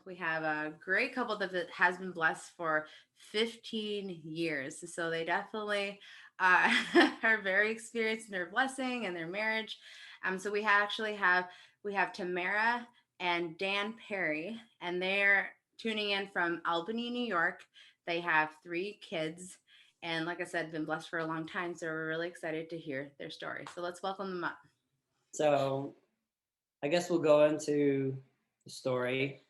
We have a great couple that has been blessed for 15 years. So they definitely are very experienced in their blessing and their marriage. So we have Tamara and Dan Perry, and they're tuning in from Albany, New York. They have 3 kids, and like I said, been blessed for a long time. So we're really excited to hear their story. So let's welcome them up. So I guess we'll go into the story.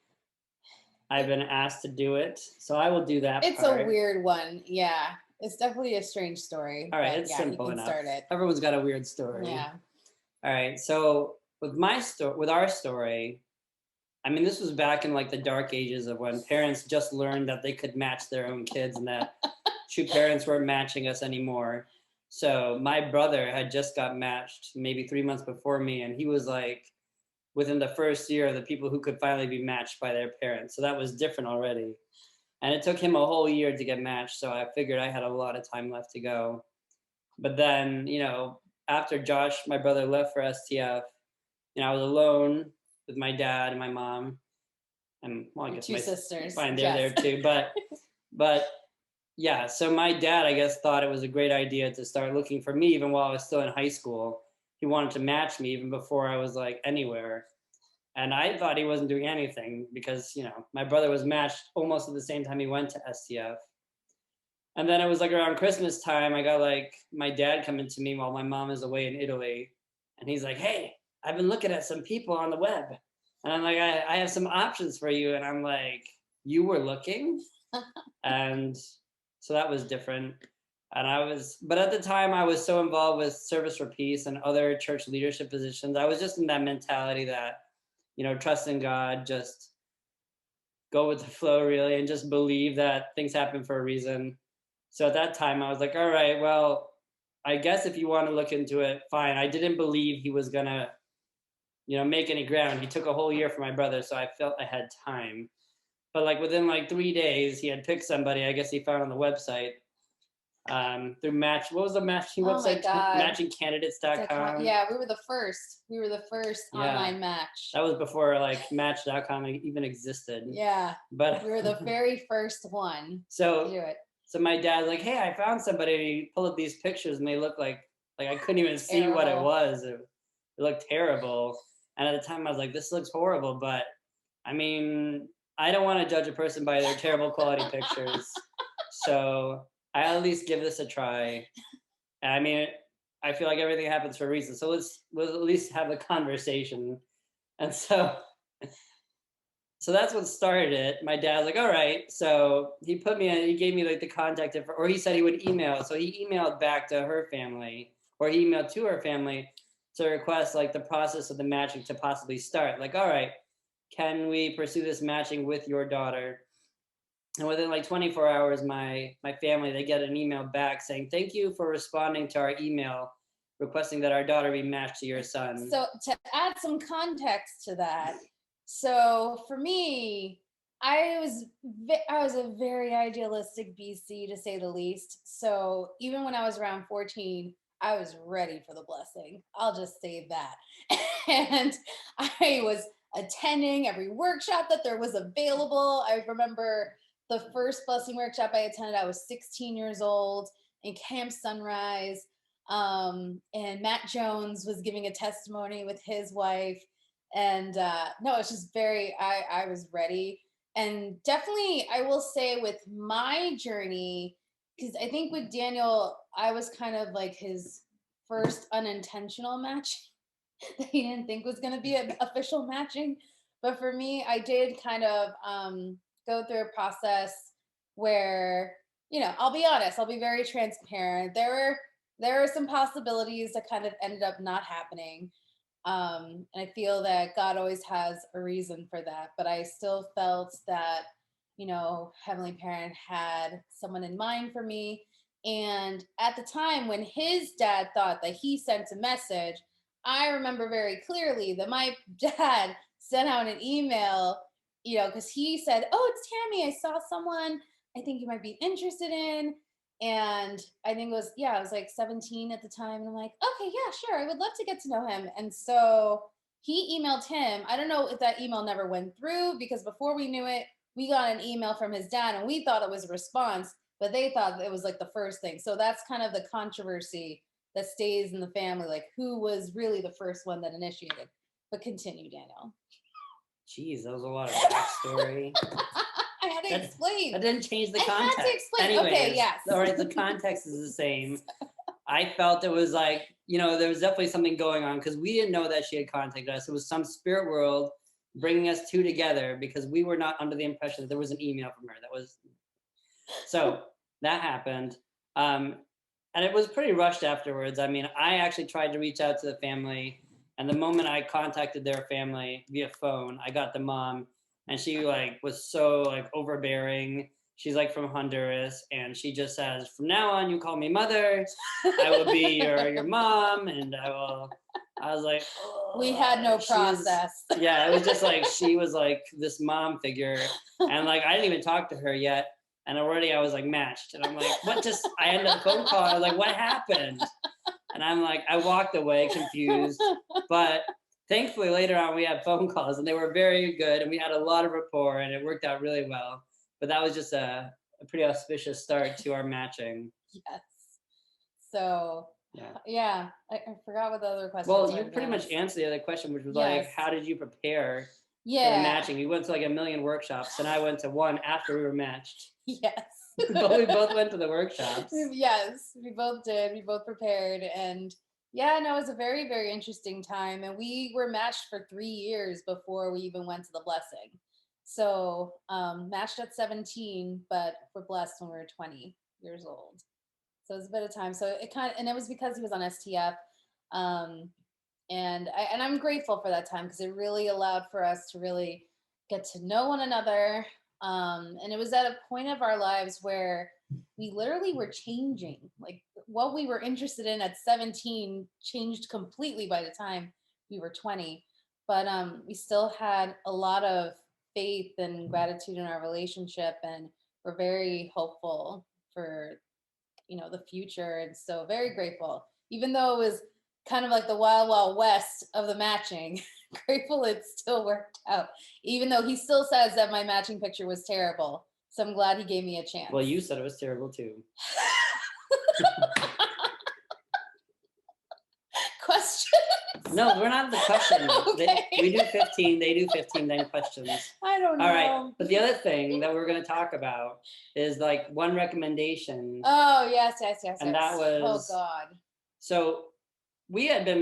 I've been asked to do it, so I will do that It's part. a weird one. Yeah. It's definitely a strange story. All right, it's simple enough. Start it. Everyone's got a weird story. Yeah. All right, so with our story, I mean, this was back in like the dark ages of when parents just learned that they could match their own kids and that true parents weren't matching us anymore. So my brother had just got matched maybe 3 months before me, and he was like within the first year of the people who could finally be matched by their parents. So that was different already. And it took him a whole year to get matched. So I figured I had a lot of time left to go. But then, after Josh, my brother, left for STF, I was alone with my dad and my mom. And well, I guess 2 my sisters. Fine, they're there too. But yeah, so my dad, I guess, thought it was a great idea to start looking for me even while I was still in high school. He wanted to match me even before I was like anywhere. And I thought he wasn't doing anything because, my brother was matched almost at the same time he went to STF. And then it was like around Christmas time, I got like my dad coming to me while my mom is away in Italy. And he's like, hey, I've been looking at some people on the web. And I'm like, I have some options for you. And I'm like, you were looking? And so that was different. But at the time I was so involved with Service for Peace and other church leadership positions. I was just in that mentality that, trust in God, just go with the flow really, and just believe that things happen for a reason. So at that time I was like, all right, well, I guess if you want to look into it, fine. I didn't believe he was gonna, make any ground. He took a whole year for my brother, so I felt I had time. But like within like 3 days, he had picked somebody, I guess he found on the website, through what was the matching website? Matchingcandidates.com. Yeah, we were the first. Online match. That was before like Match.com even existed. Yeah. But we were the very first one to do it. So my dad's like, hey, I found somebody. And he pulled up these pictures and they look like I couldn't even see what it was. It looked terrible. And at the time I was like, this looks horrible. But I mean, I don't want to judge a person by their terrible quality pictures. So I at least give this a try. And I mean, I feel like everything happens for a reason. So let's at least have a conversation. And so that's what started it. My dad's like, all right. So he gave me like the contact info, or he said he would email. So he emailed back to her family, or he emailed to her family to request like the process of the matching to possibly start. Like, all right, can we pursue this matching with your daughter? And within like 24 hours, my family, they get an email back saying, thank you for responding to our email requesting that our daughter be matched to your son. So to add some context to that, so for me, I was a very idealistic BC, to say the least. So even when I was around 14, I was ready for the blessing. I'll just say that. And I was attending every workshop that there was available. I remember the first blessing workshop I attended, I was 16 years old in Camp Sunrise. And Matt Jones was giving a testimony with his wife. And no, it's just I was ready. And definitely, I will say with my journey, because I think with Daniel, I was kind of like his first unintentional match that he didn't think was going to be an official matching. But for me, I did kind of go through a process where, I'll be honest, I'll be very transparent. There were some possibilities that kind of ended up not happening. And I feel that God always has a reason for that. But I still felt that, Heavenly Parent had someone in mind for me. And at the time when his dad thought that he sent a message, I remember very clearly that my dad sent out an email, because he said, oh, it's Tammy. I saw someone I think you might be interested in. And I think I was like 17 at the time. And I'm like, okay, yeah, sure. I would love to get to know him. And so he emailed him. I don't know if that email never went through, because before we knew it, we got an email from his dad and we thought it was a response, but they thought it was like the first thing. So that's kind of the controversy that stays in the family, like who was really the first one that initiated. But continue, Daniel. Jeez, that was a lot of backstory. I had to explain. That didn't change the I context. had to explain. Anyways, okay, yes. All right, the context is the same. I felt it was like, there was definitely something going on because we didn't know that she had contacted us. It was some spirit world bringing us two together because we were not under the impression that there was an email from her. So that happened. And it was pretty rushed afterwards. I mean, I actually tried to reach out to the family, and the moment I contacted their family via phone, I got the mom, and she was so overbearing. She's from Honduras, and she just says, "From now on, you call me mother. I will be your mom." And I was like, oh, we had no process. Yeah, it was just she was this mom figure, and I didn't even talk to her yet, and already I was matched, and I'm like, what? I ended the phone call. I was like, what happened? And I'm I walked away confused, but thankfully later on we had phone calls, and they were very good, and we had a lot of rapport, and it worked out really well. But that was just a pretty auspicious start to our matching. Yes. So, yeah, I forgot what the other question was. Well, you pretty much answered the other question, which was how did you prepare for the Yeah. matching? You went to a million workshops, and I went to one after we were matched. Yes. But we both went to the workshops. Yes, we both did. We both prepared. And yeah, no, it was a very, very interesting time. And we were matched for 3 years before we even went to the blessing. So matched at 17, but we're blessed when we were 20 years old. So it was a bit of time. So and it was because he was on STF. And I'm grateful for that time because it really allowed for us to really get to know one another. And it was at a point of our lives where we literally were changing. What we were interested in at 17 changed completely by the time we were 20. But we still had a lot of faith and gratitude in our relationship, and we're very hopeful for the future. And so very grateful, even though it was kind of the wild west of the matching. Grateful it still worked out, even though he still says that my matching picture was terrible. So I'm glad he gave me a chance. Well, you said it was terrible too. Question? No, we're not the question. Okay. We do 15, they do 15, then questions. I don't know. All right. But the other thing that we're going to talk about is one recommendation. Oh, yes. And that was, oh God. So we had been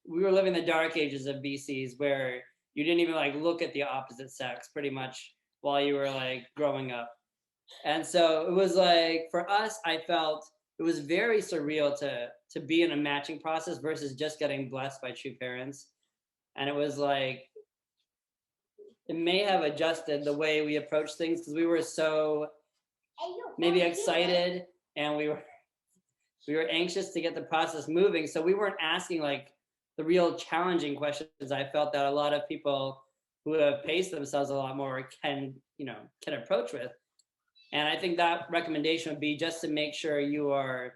we were living the dark ages of BCs where you didn't even look at the opposite sex pretty much while you were growing up. And so it was for us, I felt it was very surreal to be in a matching process versus just getting blessed by true parents. And it was it may have adjusted the way we approach things because we were so maybe excited and we were anxious to get the process moving. So we weren't asking the real challenging questions I felt that a lot of people who have paced themselves a lot more can approach with. And I think that recommendation would be just to make sure you are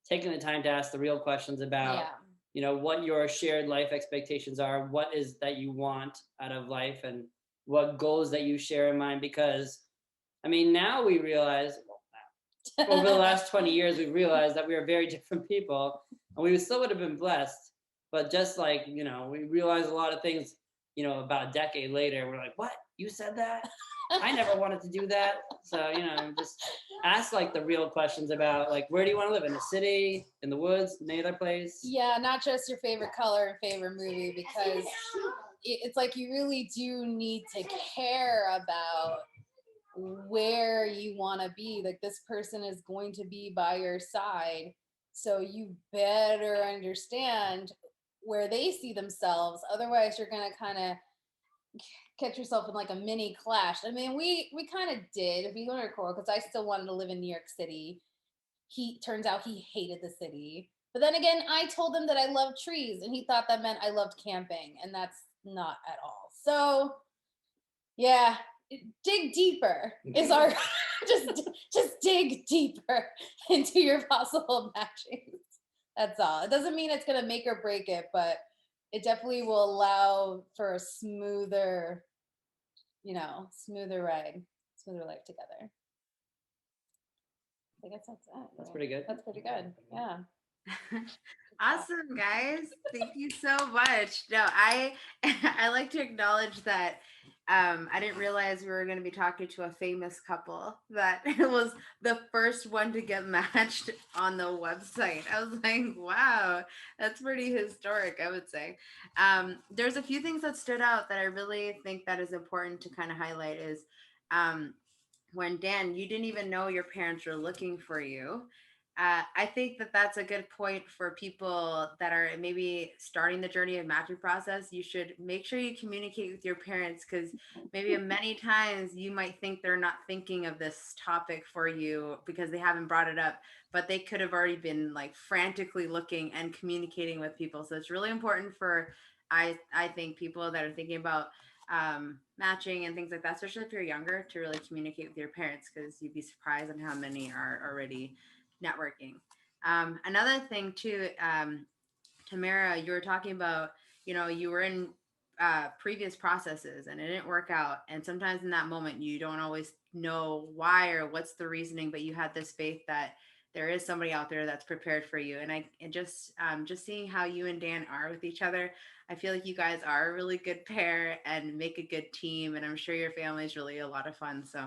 taking the time to ask the real questions about, what your shared life expectations are, what is that you want out of life, and what goals that you share in mind. Because, I mean, now we realize, over the last 20 years, we've realized that we are very different people, and we still would have been blessed. But just we realized a lot of things, about a decade later, we're like, what? You said that? I never wanted to do that. So, just ask the real questions about where do you want to live? In the city, in the woods, any other place? Yeah, not just your favorite color and favorite movie, because it's you really do need to care about where you want to be. This person is going to be by your side. So you better understand where they see themselves. Otherwise, you're going to kind of catch yourself in a mini clash. I mean, we kind of did. We learned a quarrel because I still wanted to live in New York City. Turns out he hated the city. But then again, I told him that I love trees, and he thought that meant I loved camping, and that's not at all. So, yeah, dig deeper is our just dig deeper into your possible matchings. That's all. It doesn't mean it's gonna make or break it, but it definitely will allow for a smoother, smoother ride, smoother life together. I guess that's it. That's pretty good. That's pretty good. Yeah. Awesome, guys. Thank you so much. No, I I like to acknowledge that I didn't realize we were going to be talking to a famous couple that was the first one to get matched on the website. I was like, wow, that's pretty historic, I would say. There's a few things that stood out that I really think that is important to kind of highlight is when Dan, you didn't even know your parents were looking for you. I think that that's a good point for people that are maybe starting the journey of matching process. You should make sure you communicate with your parents, because maybe many times you might think they're not thinking of this topic for you because they haven't brought it up, but they could have already been like frantically looking and communicating with people. So it's really important for I think people that are thinking about matching and things like that, especially if you're younger, to really communicate with your parents, because you'd be surprised on how many are already networking. Another thing too, Tamara, you were talking about, you were in previous processes and it didn't work out. And sometimes in that moment, you don't always know why or what's the reasoning, but you had this faith that there is somebody out there that's prepared for you. And just seeing how you and Dan are with each other, I feel like you guys are a really good pair and make a good team. And I'm sure your family is really a lot of fun. So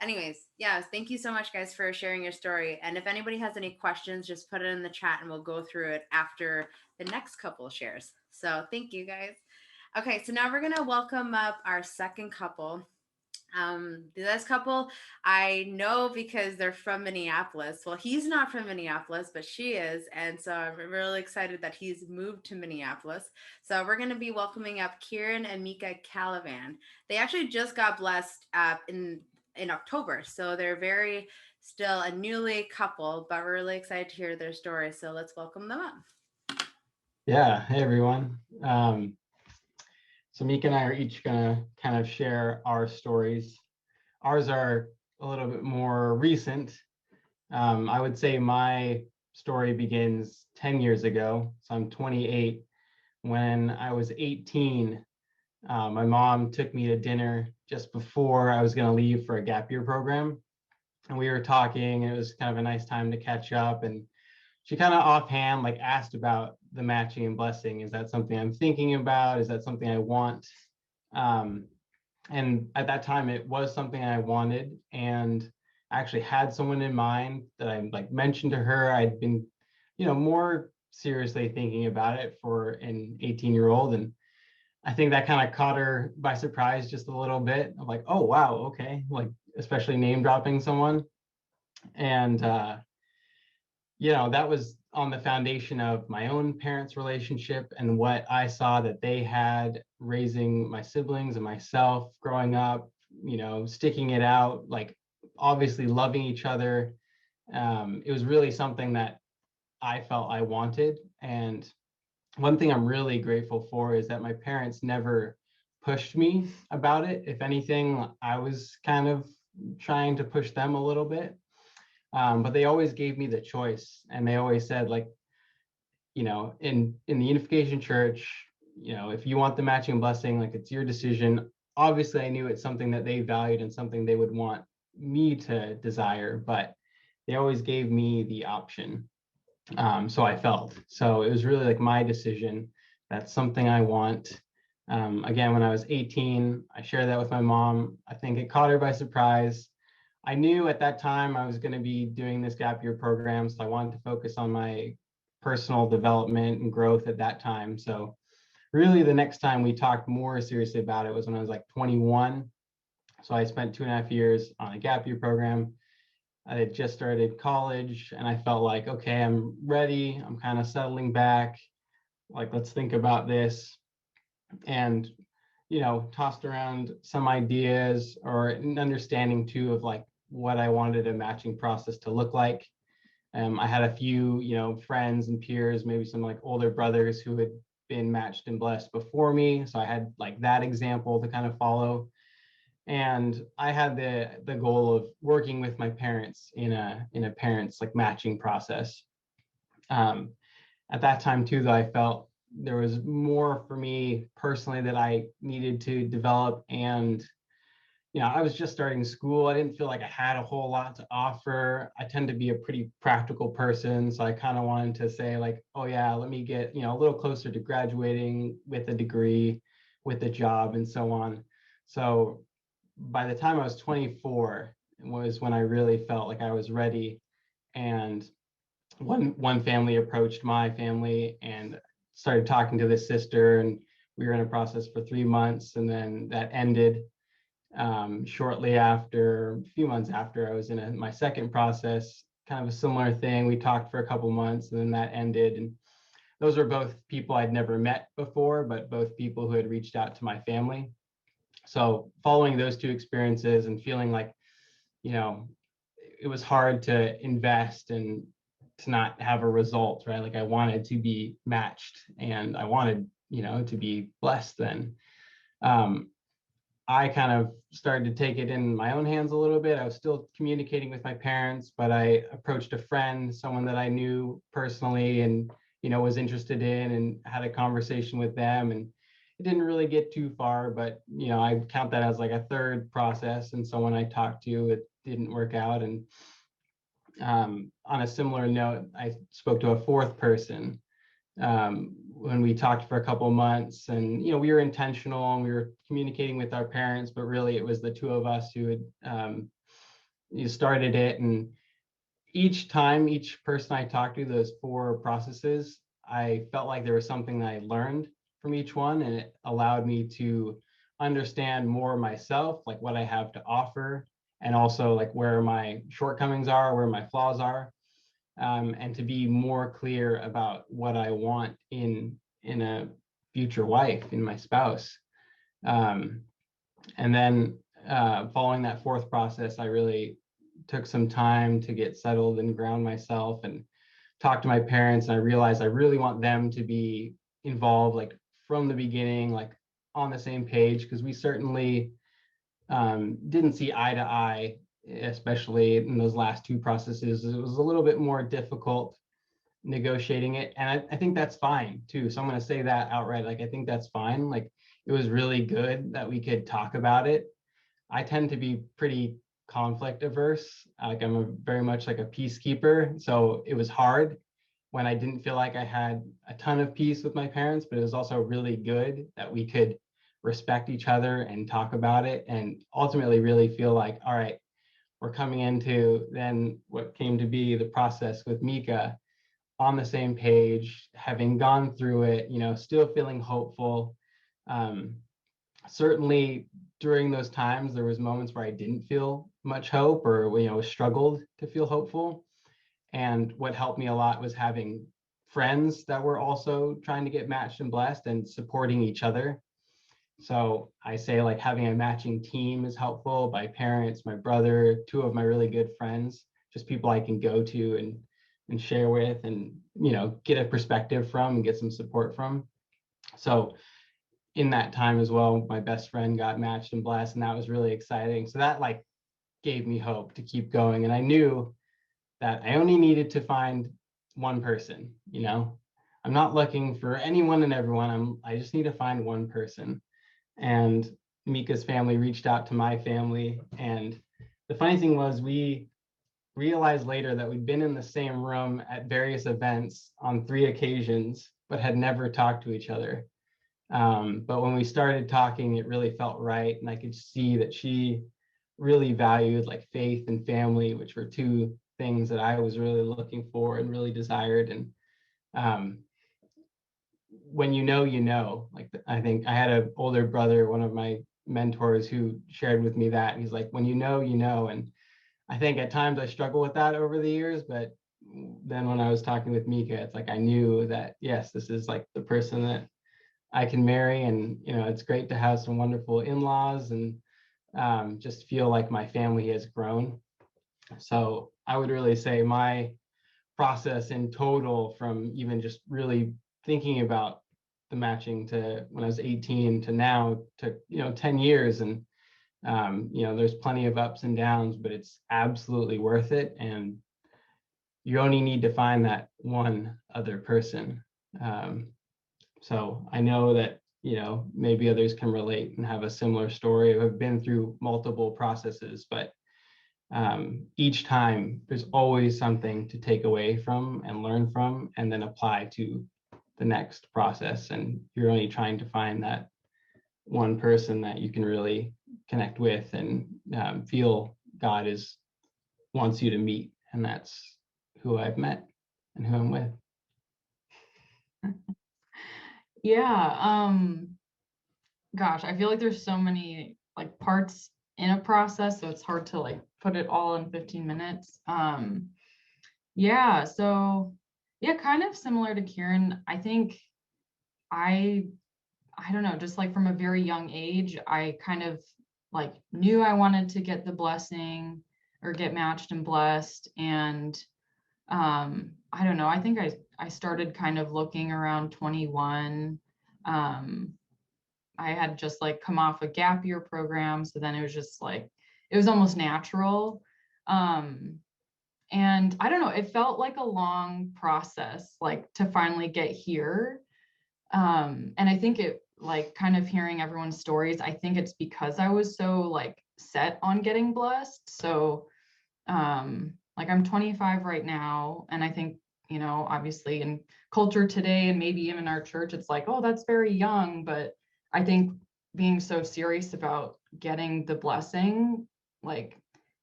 anyways, yeah, thank you so much, guys, for sharing your story. And if anybody has any questions, just put it in the chat and we'll go through it after the next couple shares. So thank you, guys. Okay, so now we're going to welcome up our second couple. This couple I know because they're from Minneapolis. Well, he's not from Minneapolis, but she is. And so I'm really excited that he's moved to Minneapolis. So we're going to be welcoming up Kieran and Mika Calavan. They actually just got blessed in October. So they're very still a newly couple, but we're really excited to hear their story. So let's welcome them up. Yeah, hey everyone. So Mika and I are each gonna kind of share our stories. Ours are a little bit more recent. I would say my story begins 10 years ago. So I'm 28. When I was 18, my mom took me to dinner just before I was gonna leave for a gap year program. And we were talking, and it was kind of a nice time to catch up. And she kind of offhand like asked about the matching and blessing. Is that something I'm thinking about? Is that something I want? And at that time, it was something I wanted, and I actually had someone in mind that I like mentioned to her. I'd been, more seriously thinking about it for an 18-year-old, and I think that kind of caught her by surprise just a little bit. I'm like, oh wow, okay, like especially name dropping someone, and that was on the foundation of my own parents' relationship and what I saw that they had raising my siblings and myself growing up, sticking it out, like obviously loving each other. It was really something that I felt I wanted. And one thing I'm really grateful for is that my parents never pushed me about it. If anything, I was kind of trying to push them a little bit. But they always gave me the choice, and they always said, like, in the Unification Church, if you want the matching blessing, like it's your decision. Obviously, I knew it's something that they valued and something they would want me to desire, but they always gave me the option. So I felt so it was really like my decision. That's something I want. Again, when I was 18, I shared that with my mom. I think it caught her by surprise. I knew at that time I was going to be doing this gap year program, so I wanted to focus on my personal development and growth at that time. So really the next time we talked more seriously about it was when I was like 21. So I spent 2.5 years on a gap year program. I had just started college, and I felt like, okay, I'm ready. I'm kind of settling back. Like, let's think about this. And tossed around some ideas or an understanding too of like what I wanted a matching process to look like. I had a few, friends and peers, maybe some like older brothers who had been matched and blessed before me. So I had like that example to kind of follow. And I had the goal of working with my parents in a parents like matching process. At that time too, though, I felt there was more for me personally that I needed to develop. And I was just starting school. I didn't feel like I had a whole lot to offer. I tend to be a pretty practical person, so I kind of wanted to say like, oh yeah, let me get a little closer to graduating with a degree, with a job, and so on. So by the time I was 24 was when I really felt like I was ready. And one family approached my family and started talking to this sister, and we were in a process for 3 months, and then that ended. Shortly after, a few months after, I was in my second process, kind of a similar thing. We talked for a couple months, and then that ended. And those were both people I'd never met before, but both people who had reached out to my family. So following those two experiences and feeling like, it was hard to invest and to not have a result, right? Like I wanted to be matched, and I wanted, to be blessed then. I kind of started to take it in my own hands a little bit. I was still communicating with my parents, but I approached a friend, someone that I knew personally and, was interested in, and had a conversation with them. And it didn't really get too far, but, I count that as like a third process. And someone I talked to, it didn't work out. And on a similar note, I spoke to a fourth person when we talked for a couple months, and we were intentional and we were communicating with our parents, but really it was the two of us who had started it. And each time, each person I talked to, those 4 processes, I felt like there was something that I learned from each one, and it allowed me to understand more myself, like what I have to offer, and also like where my shortcomings are, where my flaws are. And to be more clear about what I want in a future wife, in my spouse. And then following that 4th process, I really took some time to get settled and ground myself and talk to my parents. And I realized I really want them to be involved, like from the beginning, like on the same page, because we certainly didn't see eye to eye, especially in those last 2 processes. It was a little bit more difficult negotiating it. And I think that's fine too. So I'm going to say that outright. Like, I think that's fine. Like, it was really good that we could talk about it. I tend to be pretty conflict averse. Like, very much like a peacekeeper. So it was hard when I didn't feel like I had a ton of peace with my parents, but it was also really good that we could respect each other and talk about it, and ultimately really feel like, all right, we're coming into then what came to be the process with Mika on the same page, having gone through it, still feeling hopeful. Certainly during those times, there was moments where I didn't feel much hope, or, struggled to feel hopeful. And what helped me a lot was having friends that were also trying to get matched and blessed and supporting each other. So I say like having a matching team is helpful. My parents, my brother, 2 of my really good friends, just people I can go to and share with, and get a perspective from and get some support from. So in that time as well, my best friend got matched and blessed, and that was really exciting. So that like gave me hope to keep going. And I knew that I only needed to find one person. I'm not looking for anyone and everyone. I just need to find one person. And Mika's family reached out to my family. And the funny thing was, we realized later that we'd been in the same room at various events on 3 occasions, but had never talked to each other. But when we started talking, it really felt right. And I could see that she really valued like faith and family, which were 2 things that I was really looking for and really desired. And when like, I think I had an older brother, one of my mentors, who shared with me that he's like, when you know. And I think at times I struggle with that over the years, but then when I was talking with Mika, it's like I knew that, yes, this is like the person that I can marry. And it's great to have some wonderful in-laws, and just feel like my family has grown. So I would really say my process in total, from even just really thinking about the matching to when I was 18 to now, took 10 years. And there's plenty of ups and downs, but it's absolutely worth it. And you only need to find that one other person. So I know that, maybe others can relate and have a similar story or have been through multiple processes, but each time there's always something to take away from and learn from and then apply to the next process. And you're only trying to find that one person that you can really connect with and feel God wants you to meet. And that's who I've met and who I'm with. Yeah. Gosh, I feel like there's so many like parts in a process, so it's hard to like put it all in 15 minutes. Yeah, so yeah, kind of similar to Kieran. I think I I don't know, just like from a very young age, I kind of like knew I wanted to get the blessing or get matched and blessed. And I don't know, I think I started kind of looking around 21. Um, I had just like come off a gap year program. So then it was just like, it was almost natural. Um, and I don't know, it felt like a long process, like to finally get here. And I think it like kind of hearing everyone's stories, I think it's because I was so like set on getting blessed. So like I'm 25 right now, and I think, obviously in culture today and maybe even our church, it's like, oh, that's very young. But I think being so serious about getting the blessing, like,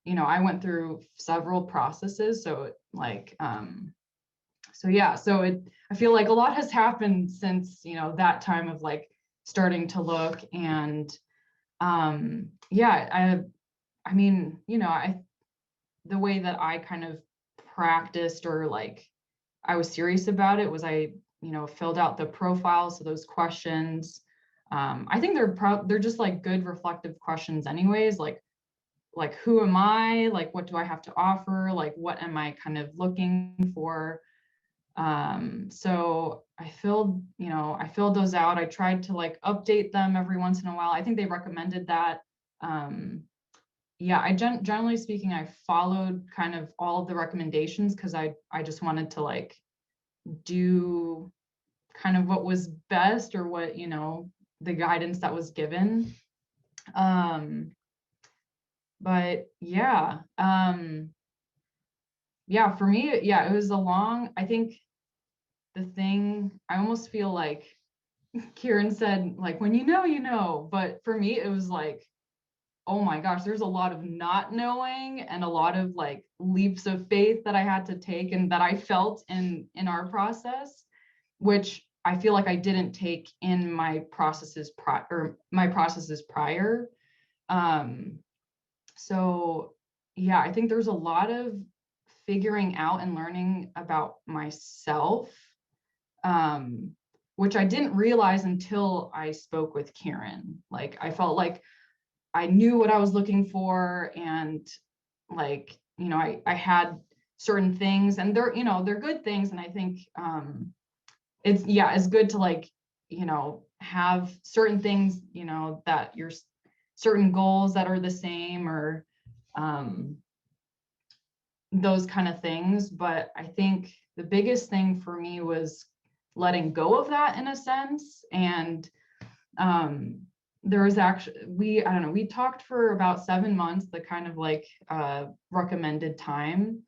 I went through several processes. So like, so yeah, so I feel like a lot has happened since, that time of like starting to look. And yeah, I mean, the way that I kind of practiced or like I was serious about it was I, filled out the profile. So those questions, I think they're just like good reflective questions anyways, like who am I? Like what do I have to offer? Like what am I kind of looking for? So I filled those out. I tried to like update them every once in a while. I think they recommended that. Yeah, generally speaking, I followed kind of all of the recommendations because I just wanted to like do kind of what was best or what, the guidance that was given. But yeah, for me, yeah, it was I think the thing, I almost feel like Kieran said, like, when you know, but for me, it was like, oh my gosh, there's a lot of not knowing and a lot of like leaps of faith that I had to take and that I felt in our process, which I feel like I didn't take in my processes prior. So yeah, I think there's a lot of figuring out and learning about myself, which I didn't realize until I spoke with Kieran. Like I felt like I knew what I was looking for, and like, I had certain things, and they're good things. And I think it's good to like, have certain things, that you're certain goals that are the same or those kind of things. But I think the biggest thing for me was letting go of that in a sense. And there was actually, I don't know, we talked for about 7 months, the kind of like recommended time.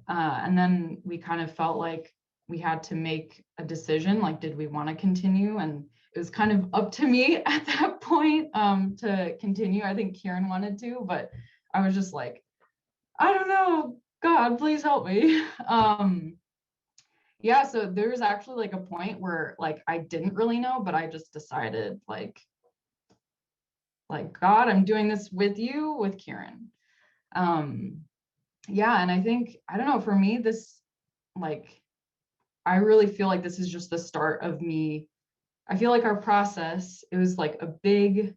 And then we kind of felt like we had to make a decision, like, did we want to continue? And it was kind of up to me at that point to continue. I think Kieran wanted to, but I was just like, I don't know, God, please help me. Yeah, so there's actually like a point where like I didn't really know, but I just decided like God, I'm doing this with you, with Kieran. Yeah, and I think, I don't know, for me, this like, I really feel like this is just the start of me. I feel like our process, it was like a big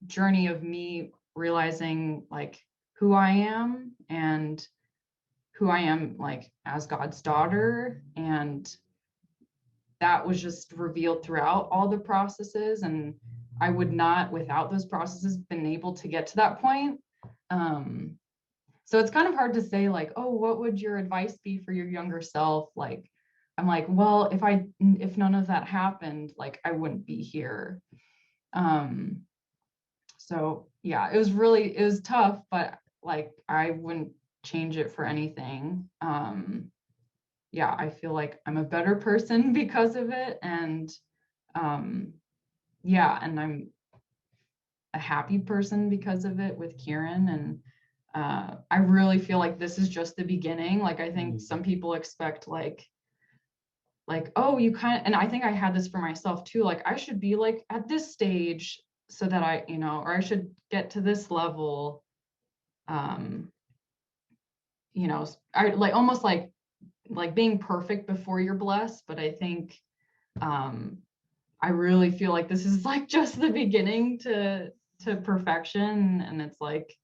journey of me realizing like who I am and who I am like as God's daughter. And that was just revealed throughout all the processes. And I would not, without those processes, been able to get to that point. So it's kind of hard to say like, oh, what would your advice be for your younger self? Like, I'm like, well, if none of that happened, like I wouldn't be here. So yeah, it was tough, but like I wouldn't change it for anything. Yeah, I feel like I'm a better person because of it. And yeah, and I'm a happy person because of it with Kieran. And I really feel like this is just the beginning. Like I think some people expect like, oh, you kind of, and I think I had this for myself too. Like I should be like at this stage so that I, or I should get to this level. Um, I like almost like being perfect before you're blessed. But I think I really feel like this is like just the beginning to perfection. And it's like,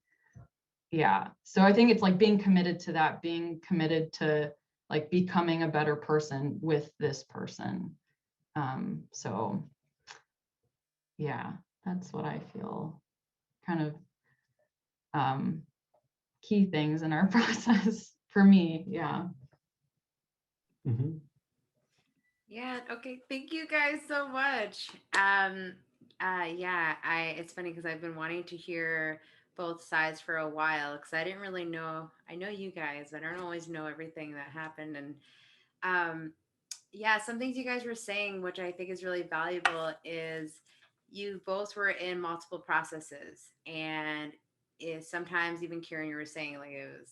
yeah. So I think it's like being committed to that, being committed to like becoming a better person with this person. So yeah, that's what I feel kind of key things in our process for me. Yeah. Mm-hmm. Yeah, okay. Thank you guys so much. Yeah, it's funny because I've been wanting to hear both sides for a while because I didn't really know. I know you guys, but I don't always know everything that happened. And um yeah, some things you guys were saying, which I think is really valuable, is you both were in multiple processes, and is sometimes even Kieran, you were saying like it was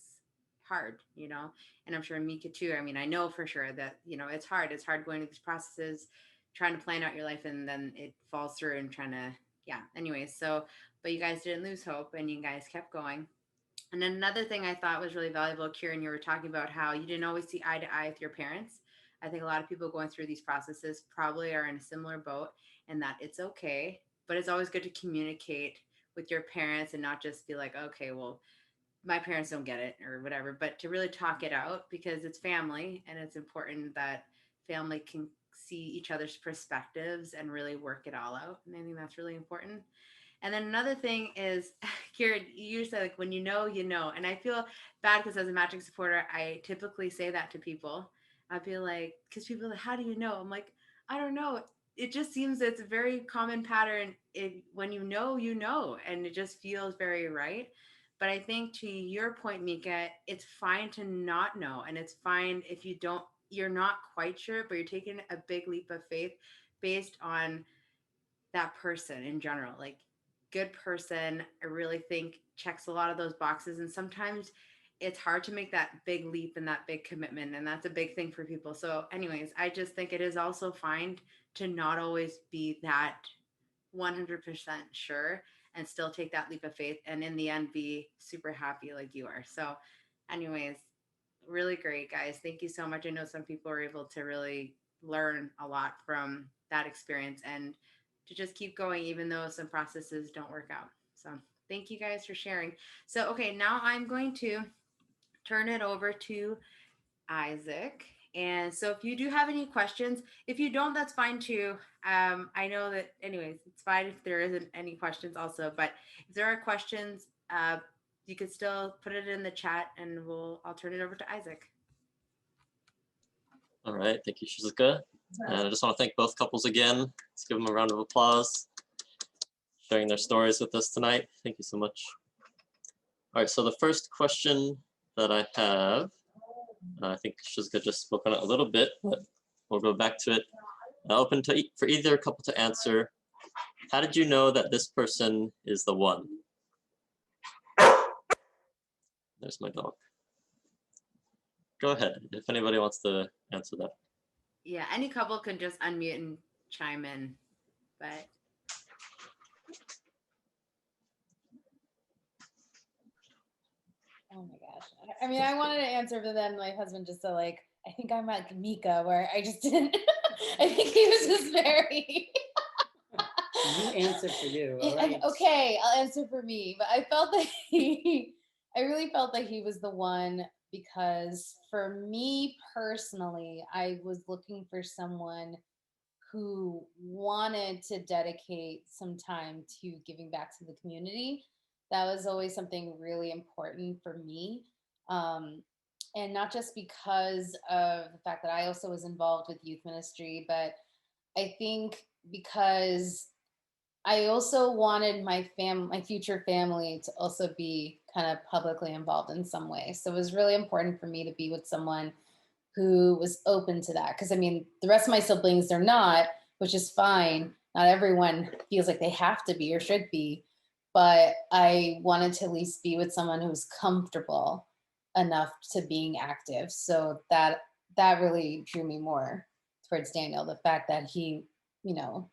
hard, and I'm sure Mika too. I mean, I know for sure that it's hard. It's hard going through these processes, trying to plan out your life, and then it falls through and trying to yeah. Anyways, so but you guys didn't lose hope, and you guys kept going. And then another thing I thought was really valuable, Kieran, you were talking about how you didn't always see eye to eye with your parents. I think a lot of people going through these processes probably are in a similar boat, and that it's okay. But it's always good to communicate with your parents and not just be like, okay, well, my parents don't get it or whatever, but to really talk it out because it's family and it's important that family can see each other's perspectives and really work it all out. And I think that's really important. And then another thing is, Kieran, you said like when you know, you know. And I feel bad because as a matching supporter, I typically say that to people. I feel like, because people are like, how do you know? I'm like, I don't know. It just seems it's a very common pattern. When you know, and it just feels very right. But I think to your point, Mika, it's fine to not know. And it's fine if you're not quite sure, but you're taking a big leap of faith based on that person in general. Like, good person, I really think checks a lot of those boxes. And sometimes it's hard to make that big leap and that big commitment. And that's a big thing for people. So, anyways, I just think it is also fine to not always be that 100% sure and still take that leap of faith. And in the end, be super happy like you are. So, anyways, really great, guys. Thank you so much. I know some people are able to really learn a lot from that experience and to just keep going, even though some processes don't work out. So, thank you guys for sharing. So, okay, now I'm going to turn it over to Isaac. And so, if you do have any questions, if you don't, that's fine too. I know that, anyways, it's fine if there isn't any questions, also. But if there are questions, you could still put it in the chat, and I'll turn it over to Isaac. All right, thank you, Shizuka. And I just want to thank both couples again. Let's give them a round of applause, sharing their stories with us tonight. Thank you so much. All right, so the first question that I have, I think Shizuka just spoke on it a little bit, but we'll go back to it. Open for either couple to answer. How did you know that this person is the one? There's my dog. Go ahead, if anybody wants to answer that. Yeah, any couple can just unmute and chime in, but Oh my gosh. I mean, I wanted to answer, but then my husband just said, like, I think I'm like Mika, where I just didn't. I think he was just very. You answer for you. All right. Okay, I'll answer for me. But I felt that I really felt that he was the one because for me personally, I was looking for someone who wanted to dedicate some time to giving back to the community. That was always something really important for me. And not just because of the fact that I also was involved with youth ministry, but I think because I also wanted my future family to also be kind of publicly involved in some way. So it was really important for me to be with someone who was open to that. Because I mean, the rest of my siblings, they're not, which is fine. Not everyone feels like they have to be or should be. But I wanted to at least be with someone who was comfortable enough to being active. So that really drew me more towards Daniel, the fact that he,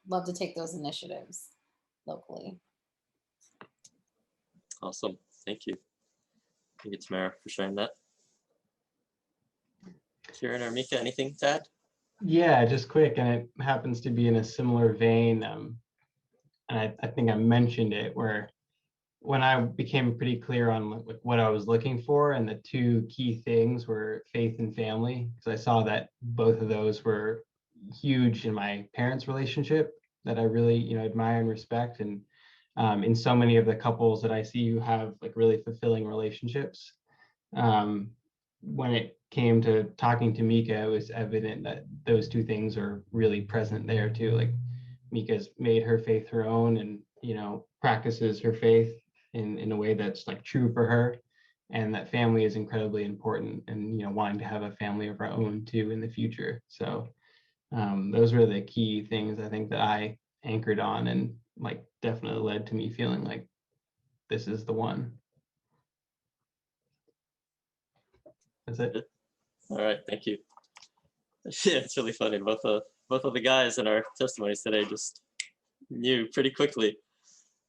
loved to take those initiatives locally. Awesome. Thank you. Thank you, Tamara, for sharing that. Kieran or Mika, anything to add? Yeah, just quick, and it happens to be in a similar vein. And I think I mentioned it, where when I became pretty clear on what I was looking for, and the two key things were faith and family, because I saw that both of those were huge in my parents' relationship that I really, admire and respect. And in so many of the couples that I see who have like really fulfilling relationships, when it came to talking to Mika, it was evident that those two things are really present there too. Like Mika's made her faith her own, and practices her faith in a way that's like true for her, and that family is incredibly important, and wanting to have a family of our own too in the future. So those were the key things I think that I anchored on, and like definitely led to me feeling like this is the one. That's it. All right, thank you. Yeah, it's really funny. Both of the guys in our testimonies today just knew pretty quickly.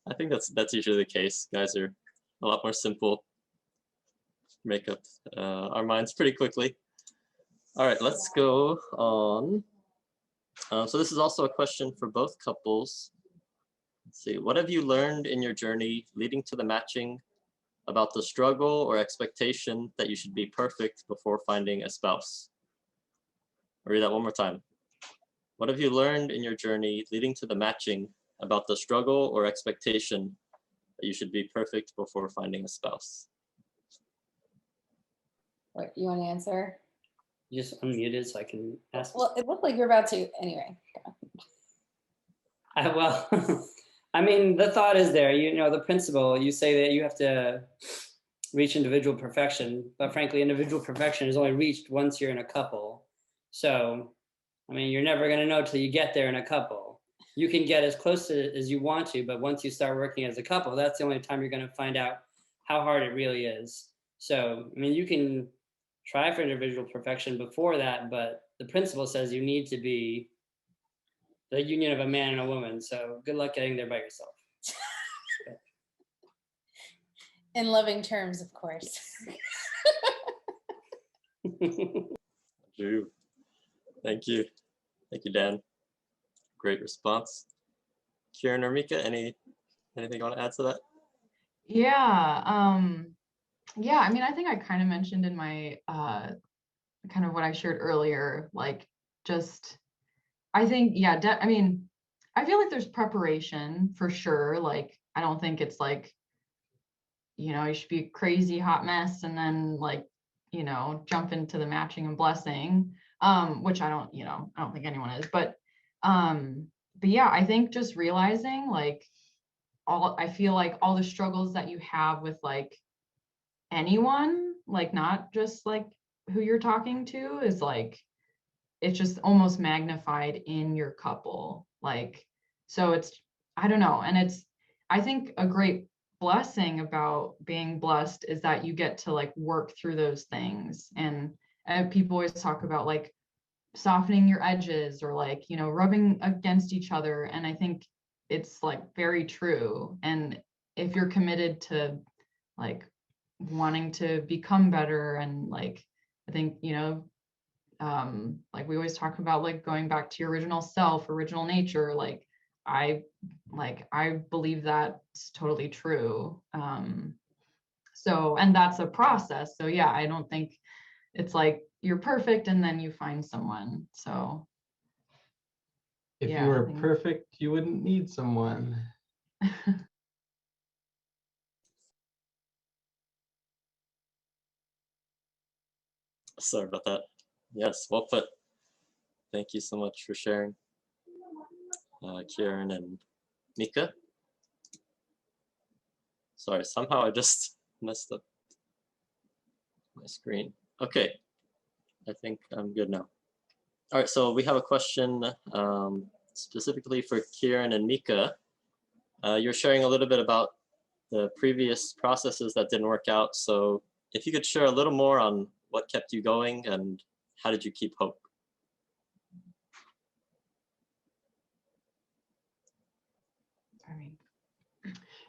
I think that's usually the case. Guys are a lot more simple. Make up our minds pretty quickly. All right, let's go on. So this is also a question for both couples. Let's see, what have you learned in your journey leading to the matching about the struggle or expectation that you should be perfect before finding a spouse? I'll read that one more time. What have you learned in your journey leading to the matching about the struggle or expectation that you should be perfect before finding a spouse? What, you want to answer? You just unmuted so I can ask. Well, it looked like you're about to anyway. Well, I mean, the thought is there, the principle, you say that you have to reach individual perfection, but frankly, individual perfection is only reached once you're in a couple. So, I mean, you're never going to know till you get there in a couple. You can get as close to it as you want to, but once you start working as a couple, that's the only time you're going to find out how hard it really is. So, I mean, you can try for individual perfection before that, but the principle says you need to be the union of a man and a woman. So good luck getting there by yourself. In loving terms, of course. True. Thank you. Thank you, Dan. Great response. Kieran or Mika, anything you want to add to that? Yeah. I mean, I think I kind of mentioned in my kind of what I shared earlier, like just, I think, yeah, I mean, I feel like there's preparation for sure. Like, I don't think it's like, you should be a crazy hot mess and then like, jump into the matching and blessing, which I don't think anyone is, but yeah, I think just realizing like I feel like all the struggles that you have with like anyone, like not just like who you're talking to, is like, it's just almost magnified in your couple. Like, so it's, I don't know. And it's, I think a great blessing about being blessed is that you get to like work through those things. And people always talk about like softening your edges or like, rubbing against each other. And I think it's like very true. And if you're committed to like wanting to become better, and like, I think, like we always talk about like going back to your original self, original nature, I believe that's totally true. So, and that's a process. So yeah, I don't think it's like you're perfect and then you find someone. So If yeah, you were perfect, you wouldn't need someone. Sorry about that. Yes, well put. Thank you so much for sharing, Kieran and Mika. Sorry, somehow I just messed up my screen. Okay, I think I'm good now. All right, so we have a question specifically for Kieran and Mika. You're sharing a little bit about the previous processes that didn't work out. So if you could share a little more on what kept you going and how did you keep hope?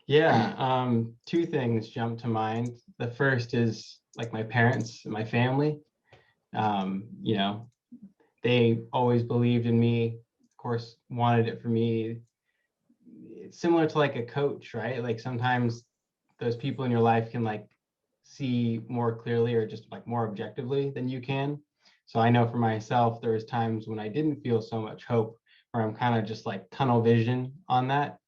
Yeah, two things jump to mind. The first is like my parents and my family. You know, they always believed in me, of course, wanted it for me. It's similar to like a coach, right? Like sometimes those people in your life can like see more clearly or just like more objectively than you can. So I know for myself, there was times when I didn't feel so much hope, where I'm kind of just like tunnel vision on that.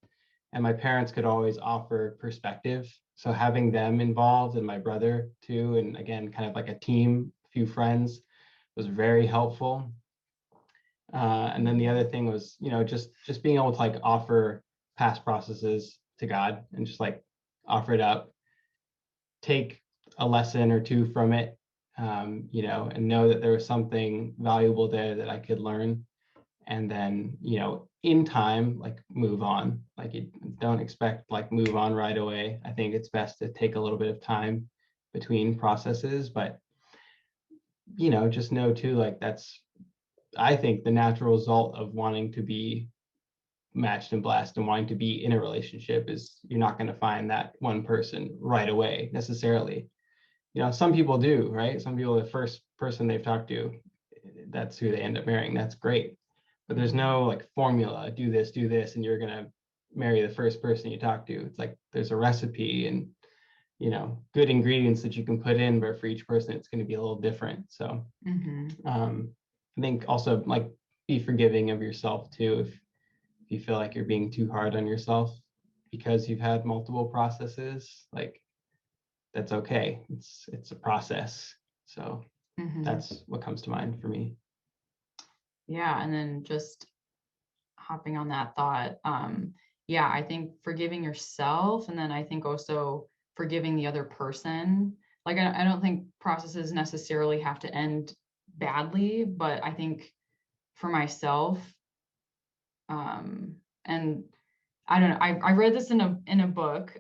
And my parents could always offer perspective. So having them involved and my brother too, and again, kind of like a team, a few friends, was very helpful. And then the other thing was, you know, just being able to like offer past processes to God and just like offer it up, take a lesson or two from it, you know, and know that there was something valuable there that I could learn. And then, you know, in time, like move on. Like you don't expect like move on right away. I think it's best to take a little bit of time between processes, but you know, just know too, like that's, I think, the natural result of wanting to be matched and blessed and wanting to be in a relationship is you're not going to find that one person right away necessarily. You know, some people do, right? Some people, the first person they've talked to, that's who they end up marrying. That's great. But there's no like formula, do this, and you're going to marry the first person you talk to. It's like there's a recipe and, you know, good ingredients that you can put in, but for each person, it's going to be a little different. So I think also like be forgiving of yourself too. If you feel like you're being too hard on yourself because you've had multiple processes, like that's okay. It's a process. So that's what comes to mind for me. Yeah, and then just hopping on that thought, yeah, I think forgiving yourself, and then I think also forgiving the other person. Like I don't think processes necessarily have to end badly, but I think for myself, and I don't know, I read this in a book,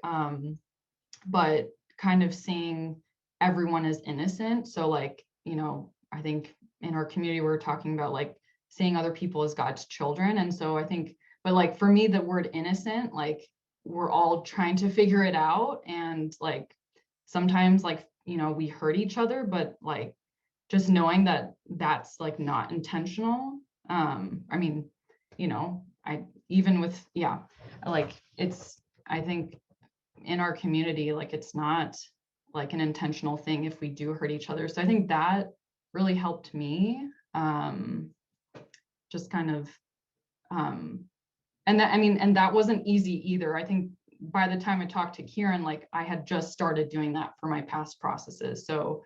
but kind of seeing everyone as innocent. So like, you know, I think in our community we're talking about like seeing other people as God's children. And so I think, but like for me, the word innocent, like we're all trying to figure it out. And like sometimes like, you know, we hurt each other, but like just knowing that that's like not intentional. I mean, you know, I even with, yeah, like it's, I think in our community, like it's not like an intentional thing if we do hurt each other. So I think that really helped me. Just kind of, and that, I mean, and that wasn't easy either. I think by the time I talked to Kieran, like I had just started doing that for my past processes. So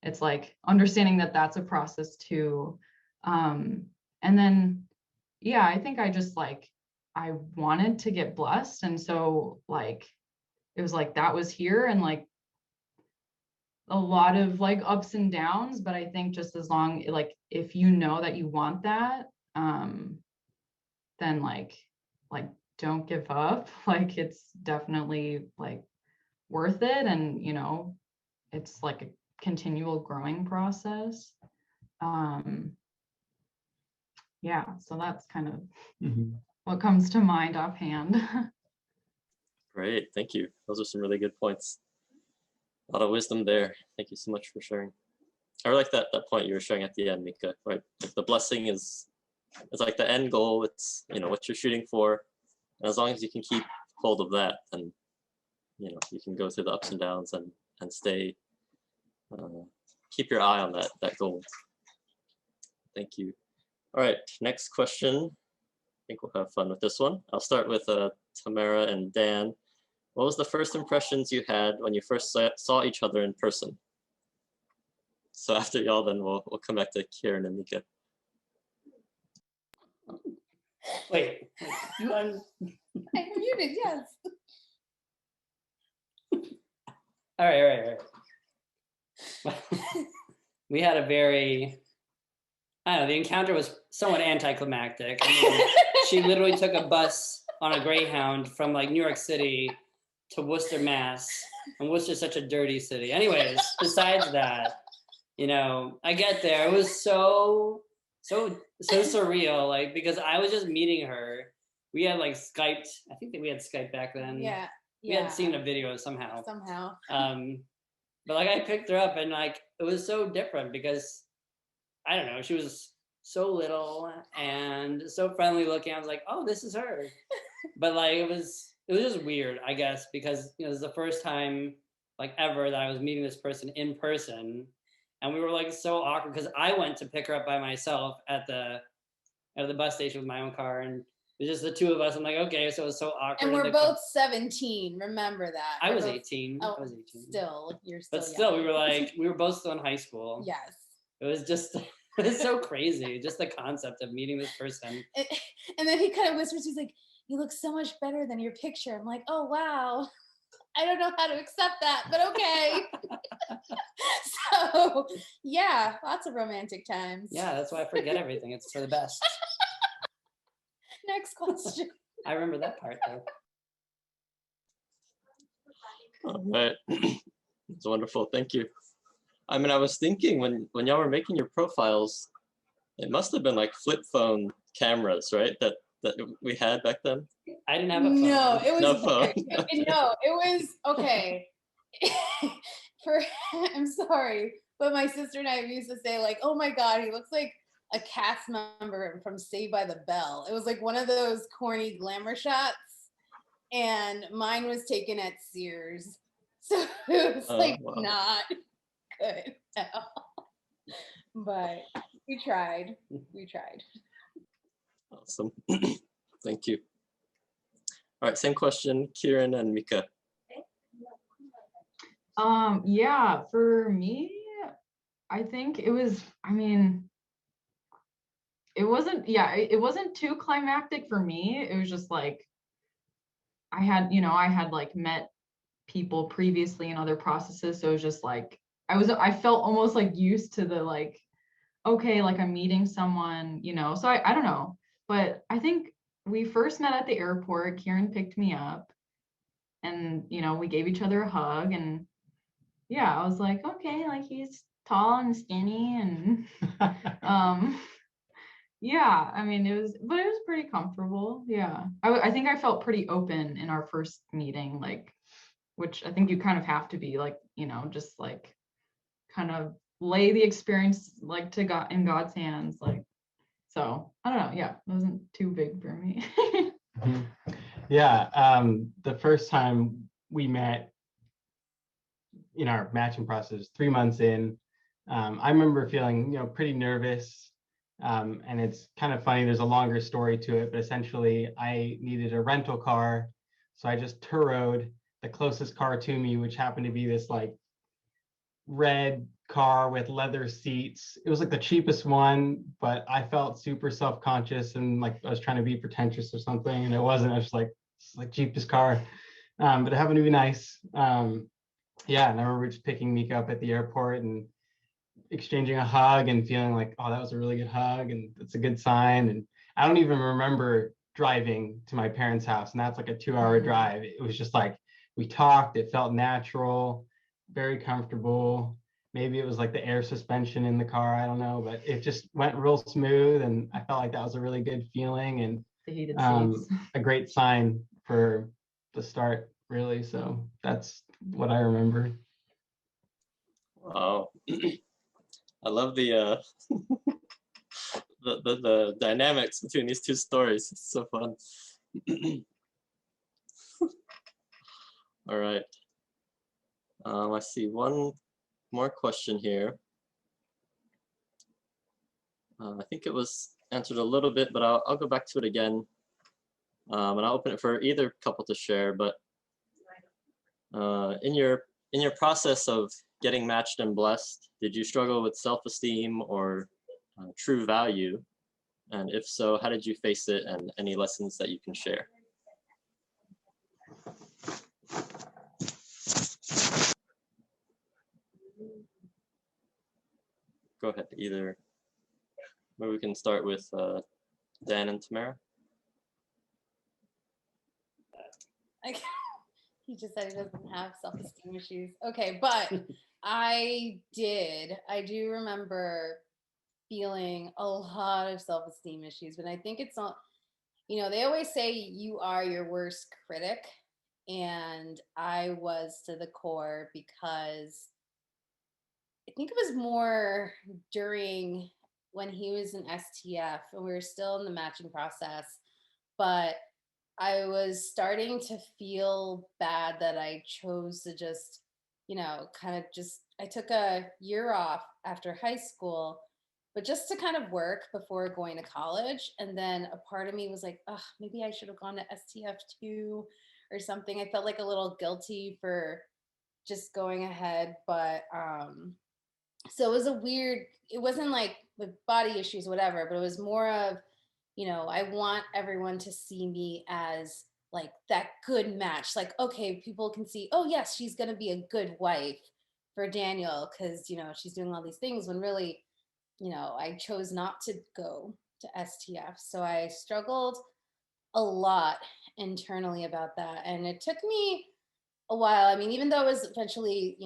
it's like understanding that that's a process too. And then, yeah, I think I just like, I wanted to get blessed. And so like, it was like, that was here and like a lot of like ups and downs, but I think just as long, like, if you know that you want that, then like don't give up. Like it's definitely like worth it. And, you know, it's like a continual growing process. Yeah, so that's kind of what comes to mind offhand. Great, thank you. Those are some really good points. A lot of wisdom there. Thank you so much for sharing. I really like that point you were sharing at the end, Mika, right? Like the blessing is like the end goal. It's, you know, what you're shooting for. And as long as you can keep hold of that, then, you know, you can go through the ups and downs and stay, keep your eye on that goal. Thank you. All right, next question. I think we'll have fun with this one. I'll start with Tamara and Dan. What was the first impressions you had when you first saw each other in person? So after y'all, then we'll come back to Kieran and Mika. Wait, you I'm muted, yes. all right. We had a very, I don't know, the encounter was somewhat anticlimactic. I mean, she literally took a bus on a Greyhound from like New York City to Worcester, Mass. And Worcester's such a dirty city. Anyways, besides that, you know, I get there. It was so surreal, like, because I was just meeting her. We had like Skyped. I think that we had Skype back then. Yeah. We had seen a video somehow. Somehow. But like I picked her up and like it was so different because I don't know, she was so little and so friendly looking. I was like, oh, this is her. But like it was just weird, I guess, because you know, this is the first time like ever that I was meeting this person in person. And we were like so awkward because I went to pick her up by myself at the bus station with my own car, and it was just the two of us. I'm like, okay, so it was so awkward. And we're both 17. Remember that. I We're was both, 18. Oh, I was 18. Still, you're still. But still, young. we were both still in high school. Yes. It was just, it was so crazy. Just the concept of meeting this person. And then he kind of whispers, he's like, "You look so much better than your picture." I'm like, "Oh wow." I don't know how to accept that, but okay. So yeah, lots of romantic times. Yeah, that's why I forget everything. It's for the best. Next question. I remember that part though. All right. It's wonderful. Thank you. I mean, I was thinking when y'all were making your profiles, it must have been like flip phone cameras, right? That we had back then. I didn't have a phone. No, it was No phone. No, it was okay. I'm sorry, but my sister and I used to say like, "Oh my God, he looks like a cast member from Saved by the Bell." It was like one of those corny glamour shots, and mine was taken at Sears, so it was like wow. not good at all. But we tried. We tried. Awesome. Thank you. All right, same question, Kieran and Mika. Yeah, for me, I think it was, I mean, it wasn't too climactic for me. It was just like, I had like met people previously in other processes. So it was just like, I felt almost like used to the like, okay, like I'm meeting someone, you know, so I don't know. But I think we first met at the airport. Kieran picked me up and, you know, we gave each other a hug. And yeah, I was like, okay, like he's tall and skinny. And yeah, I mean, it was pretty comfortable. Yeah. I think I felt pretty open in our first meeting, like, which I think you kind of have to be like, you know, just like kind of lay the experience like to God in God's hands, like. So I don't know. Yeah, it wasn't too big for me. Yeah, the first time we met in our matching process, 3 months in, I remember feeling, you know, pretty nervous. And it's kind of funny. There's a longer story to it, but essentially, I needed a rental car, so I just Turo'd the closest car to me, which happened to be this like red car with leather seats. It was like the cheapest one, but I felt super self-conscious and like I was trying to be pretentious or something, and it wasn't. I was just like, it's like cheapest car, but it happened to be nice. Yeah, and I remember just picking Mika up at the airport and exchanging a hug and feeling like, oh, that was a really good hug and it's a good sign. And I don't even remember driving to my parents' house, and that's like a 2-hour drive. It was just like we talked. It felt natural, very comfortable. Maybe it was like the air suspension in the car, I don't know, but it just went real smooth, and I felt like that was a really good feeling and The heated seats. a great sign for the start, really. So that's what I remember. Wow. I love the the dynamics between these two stories. It's so fun. All right. I see one more question here. I think it was answered a little bit, but I'll go back to it again. And I'll open it for either couple to share. But in your process of getting matched and blessed, did you struggle with self-esteem or true value? And if so, how did you face it, and any lessons that you can share? Go ahead, either. Maybe we can start with Dan and Tamara. He just said he doesn't have self-esteem issues. Okay, but I do remember feeling a lot of self-esteem issues, but I think it's not, they always say you are your worst critic, and I was to the core, because I think it was more during when he was in STF and we were still in the matching process, but I was starting to feel bad that I chose to just, I took a year off after high school, but just to kind of work before going to college. And then a part of me was like, oh, maybe I should have gone to STF too or something. I felt like a little guilty for just going ahead. But so it was it wasn't like with body issues, whatever, but it was more of, I want everyone to see me as like that good match. Like, okay, people can see, oh yes, she's going to be a good wife for Daniel because, she's doing all these things, when really, I chose not to go to STF. So I struggled a lot internally about that. And it took me a while. I mean, even though I was eventually,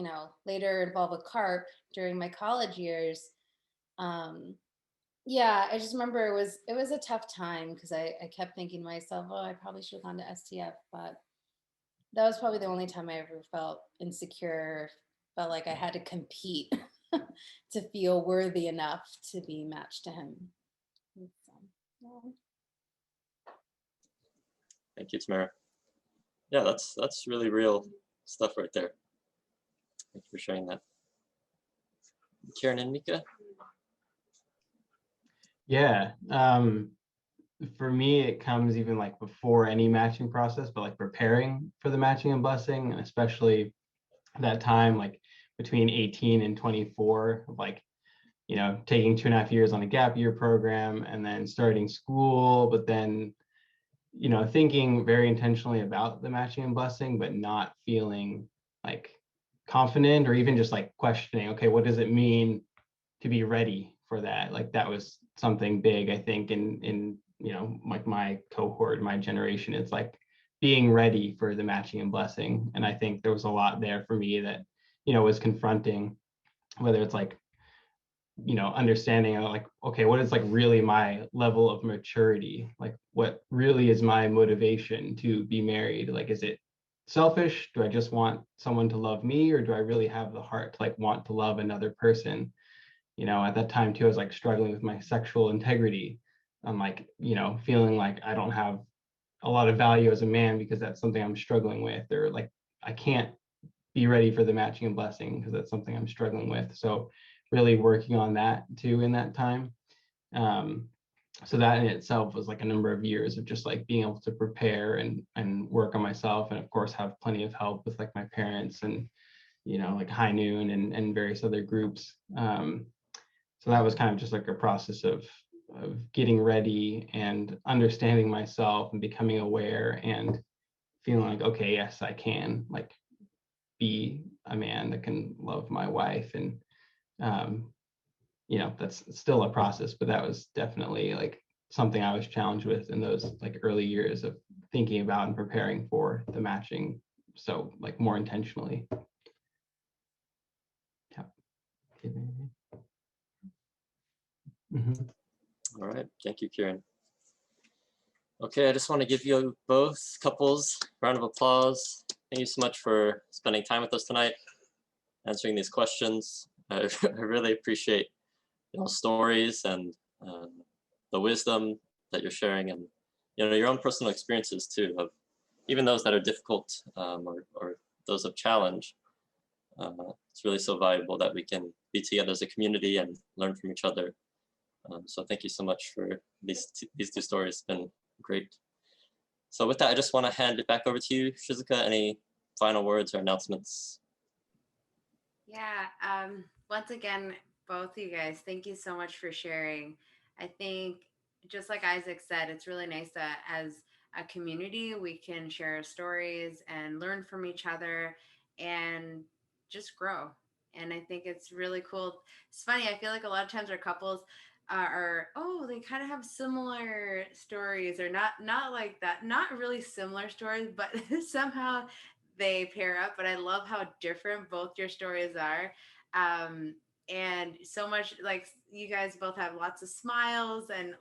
later involved with CARP during my college years, yeah, I just remember it was a tough time because I kept thinking to myself, oh, I probably should have gone to STF, but that was probably the only time I ever felt insecure, felt like I had to compete to feel worthy enough to be matched to him. So, yeah. Thank you, Tamara. Yeah, that's really real stuff right there. Thank you for sharing that. Kieran and Mika? Yeah. For me, it comes even like before any matching process, but like preparing for the matching and blessing, and especially that time, like between 18 and 24, of like, taking 2.5 years on a gap year program and then starting school, but then, thinking very intentionally about the matching and blessing, but not feeling like confident, or even just like questioning, okay, what does it mean to be ready for that? Like that was something big, I think, in like my cohort, my generation. It's like being ready for the matching and blessing. And I think there was a lot there for me that, was confronting, whether it's like, understanding like, okay, what is like really my level of maturity? Like what really is my motivation to be married? Like, is it selfish? Do I just want someone to love me, or do I really have the heart to like want to love another person? At that time too, I was like struggling with my sexual integrity. I'm like, feeling like I don't have a lot of value as a man because that's something I'm struggling with, or like I can't be ready for the matching and blessing because that's something I'm struggling with. So really working on that too in that time. So that in itself was like a number of years of just like being able to prepare and work on myself, and of course have plenty of help with like my parents and like High Noon and various other groups. So that was kind of just like a process of getting ready and understanding myself and becoming aware and feeling like, okay, yes, I can like be a man that can love my wife. And that's still a process, but that was definitely like something I was challenged with in those like early years of thinking about and preparing for the matching, so like more intentionally. Yeah. Mm-hmm. All right, thank you, Kieran. Okay, I just want to give you both couples a round of applause. Thank you so much for spending time with us tonight, answering these questions. I really appreciate your stories and the wisdom that you're sharing, and your own personal experiences too, of even those that are difficult or those of challenge. It's really so valuable that we can be together as a community and learn from each other. So thank you so much for these two stories. It's been great. So with that, I just want to hand it back over to you, Shizuka. Any final words or announcements? Yeah. Once again, both you guys, thank you so much for sharing. I think just like Isaac said, it's really nice that as a community we can share stories and learn from each other and just grow. And I think it's really cool. It's funny, I feel like a lot of times our couples are, oh, they kind of have similar stories, or not like that, not really similar stories, but somehow they pair up. But I love how different both your stories are. Um, and so much, like, you guys both have lots of smiles and,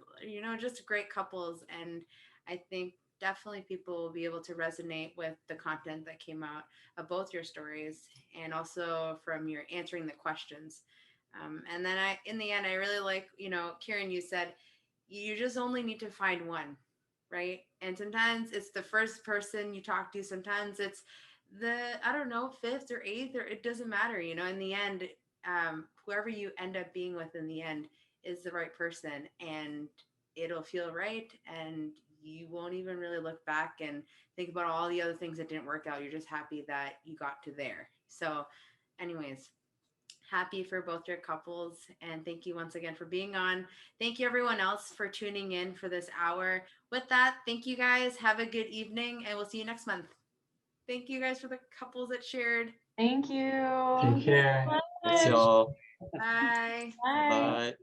just great couples. And I think definitely people will be able to resonate with the content that came out of both your stories, and also from your answering the questions. And then in the end, I really like, Kieran, you said you just only need to find one, right? And sometimes it's the first person you talk to, sometimes it's I don't know, fifth or eighth, or it doesn't matter, in the end, whoever you end up being with in the end is the right person, and it'll feel right. And you won't even really look back and think about all the other things that didn't work out. You're just happy that you got to there. So, anyways, happy for both your couples. And thank you once again for being on. Thank you, everyone else, for tuning in for this hour. With that, thank you guys. Have a good evening, and we'll see you next month. Thank you guys for the couples that shared. Thank you. Take care. Thanks, y'all. Bye. Bye. Bye.